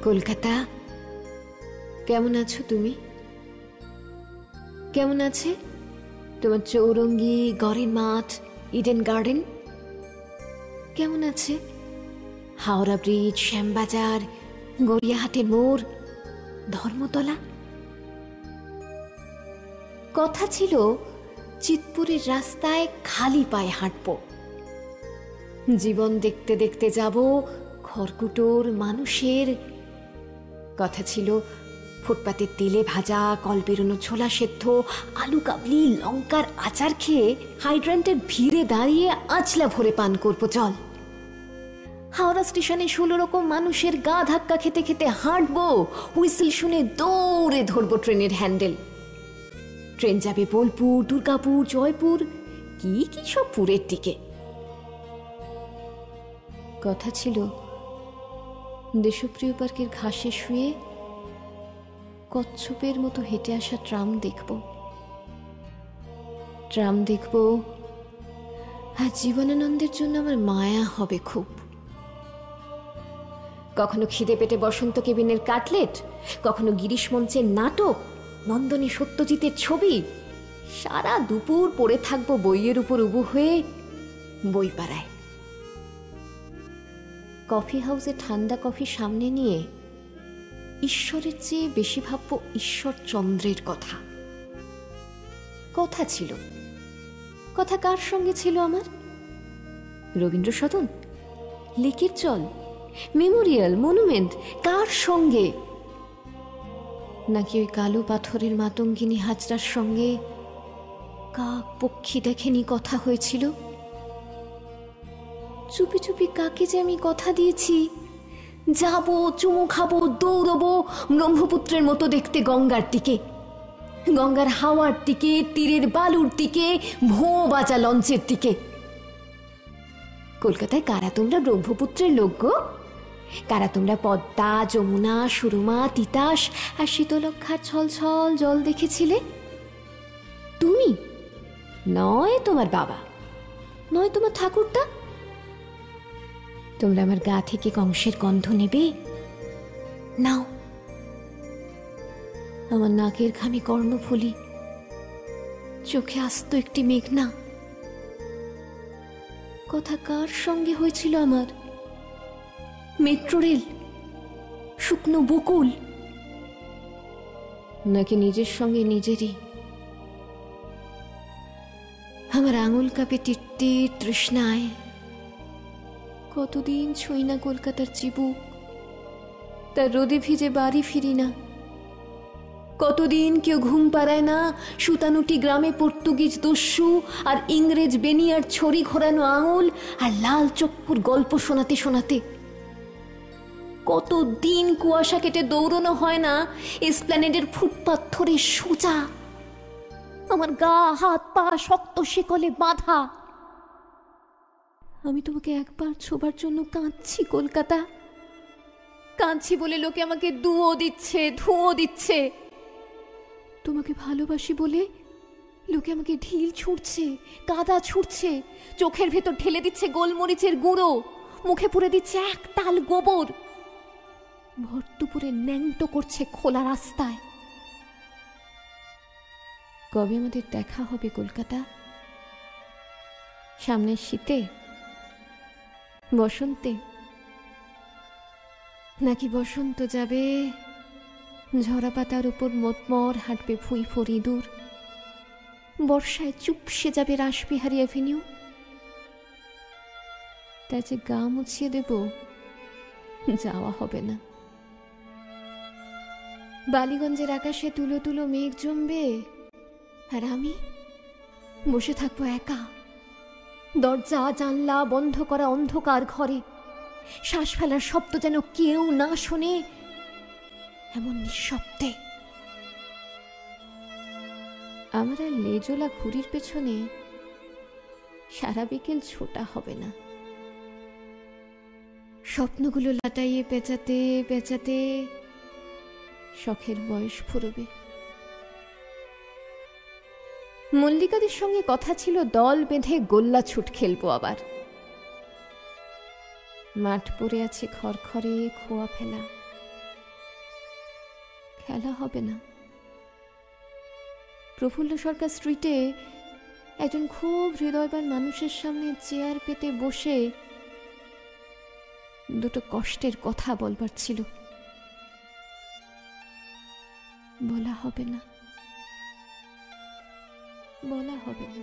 কলকাতা, কেমন আছো তুমি? কেমন আছে তোমার চৌরঙ্গি, গড়ের মাঠ, ইডেন গার্ডেন? কেমন আছে হাওড়া ব্রিজ, শ্যামবাজার, গড়িয়াহাটের মোড়, ধর্মতলা? কথা ছিল চিতপুরের রাস্তায় খালি পায়ে হাঁটব, জীবন দেখতে দেখতে যাব খড়কুটোর মানুষের। কথা ছিল ফুটপাতের তেলে ভাজা, কল বেরোনো ছোলা সেদ্ধ, আলু কাবলি, লঙ্কার আচার খেয়ে হাইড্রান্টের ভিড়ে দাঁড়িয়ে আঁচলা ভরে পান করবো জল। হাওড়া স্টেশনে 16 রকম মানুষের গা ধাক্কা খেতে খেতে হাঁটবো, হুইসেল শুনে দৌড়ে ধরবো ট্রেনের হ্যান্ডেল। ট্রেন যাবে বোলপুর, দুর্গাপুর, জয়পুর, কি কি সব পুরের দিকে। কথা ছিল দেশপ্রিয় পার্কের ঘাসে শুয়ে কচ্ছপের মতো হেঁটে আসা ট্রাম দেখব, আর জীবনানন্দের জন্য আমার মায়া হবে খুব। কখনো খিদে পেটে বসন্ত কেবিনের কাটলেট, কখনো গিরিশ মঞ্চের নাটক, নন্দনে সত্যজিতের ছবি। সারা দুপুর পড়ে থাকবো বইয়ের উপর উবু হয়ে বই পাড়ায়। কফি হাউসে ঠান্ডা কফি সামনে নিয়ে ঈশ্বরের চেয়ে বেশি ভাববো ঈশ্বরচন্দ্রের কথা। কথা ছিল, কথা কার সঙ্গে ছিল আমার? রবীন্দ্র সদন, লেকের চল, মেমোরিয়াল, মনুমেন্ট, কার সঙ্গে? নাকি ওই কালো পাথরের মাতঙ্গিনী হাজরার সঙ্গে কাক পক্ষী দেখেনি কথা হয়েছিল? চুপি চুপি কাকে যে আমি কথা দিয়েছি, যাবো, চুমু খাবো, দৌড়বো ব্রহ্মপুত্রের মতো দেখতে গঙ্গার দিকে, গঙ্গার হাওয়ার দিকে, তীরের বালুর দিকে, ভোঁ বাজা লঞ্চের দিকে। কলকাতায় কারা তোমরা ব্রহ্মপুত্রের লোক গো? কারা তোমরা পদ্মা, যমুনা, সুরমা, তিতাস আর শীতলক্ষার ছলছল জল দেখেছিলে? তুমি নয়, তোমার বাবা নয়, তোমার ঠাকুরদা। তোমরা আমার গা থেকে কংসের গন্ধ নেবে? নাও। আমার নাকের ঘামে কর্ণফুলি, চোখে আস্ত একটি মেঘনা। কথা কার সঙ্গে হয়েছিল আমার? মেট্রো রেল, শুকনো বকুল, নাকি নিজের সঙ্গে নিজেরই? আমার আঙুল কাঁপে টিট্টির তৃষ্ণায়। কতদিন ছুঁই না কলকাতার চিবুক, তার রোদে ভিজে বাড়ি ফিরি না। কতদিন কেউ ঘুম পাড়ায় না সুতানুটি গ্রামে পর্তুগিজ দস্যু আর ইংরেজ বেনিয়ার ছড়ি ঘোরানো আঙুল আর লাল চক্ষুর গল্প শোনাতে শোনাতে। কতদিন কুয়াশা কেটে দৌড়ানো হয় না এসপ্ল্যানেডের ফুটপাথ ধরে সোজা। আমার গা হাত পা শক্ত শিকলে বাঁধা। আমি তোমাকে একবার ছোবার জন্য কাঁদছি কলকাতা, কাঁদছি বলে লোকে আমাকে ধুঁয়ো দিচ্ছে। তোমাকে ভালোবাসি বলে লোকে আমাকে ঢিল ছুঁড়ছে, কাদা ছুঁড়ছে, চোখের ভেতর ঢেলে দিচ্ছে গোলমরিচের গুঁড়ো, মুখে পুরে দিচ্ছে এক তাল গোবর, ভর দুপুরে ন্যাংটো করছে খোলা রাস্তায়। কবে আমাদের দেখা হবে কলকাতা? সামনের শীতে, বসন্তে? নাকি বসন্ত যাবে, ঝরা পাতার উপর মতমর হাঁটবে ফুঁই ইঁদুর, বর্ষায় চুপসে যাবে রাসবিহারী অ্যাভিনিউ? তাই যে গা মুছিয়ে দেব, যাওয়া হবে না। বালিগঞ্জের আকাশে তুলো তুলো মেঘ জমবে, আর আমি বসে থাকবো একা, দরজা জানলা বন্ধ করা অন্ধকার ঘরে। শ্বাস ফেলার শব্দ যেন কেউ না শোনে, এমন নিঃশব্দে। আমার আর লেজোলা ঘুড়ির পেছনে সারা বিকেল ছোটা হবে না। স্বপ্নগুলো লাটাইয়ে পেঁচাতে পেঁচাতে শখের বয়স ফুরবে। মল্লিকাদের সঙ্গে কথা ছিল দল বেঁধে গোল্লা ছুট খেলবো আবার। মাঠ পড়ে আছে খড়খড়ে খোয়া ফেলা, খেলা হবে না। প্রফুল্ল সরকার স্ট্রিটে একজন খুব হৃদয়বান মানুষের সামনে চেয়ার পেতে বসে দুটো কষ্টের কথা বলবার ছিল। বলা হবে না, বলা হবে না।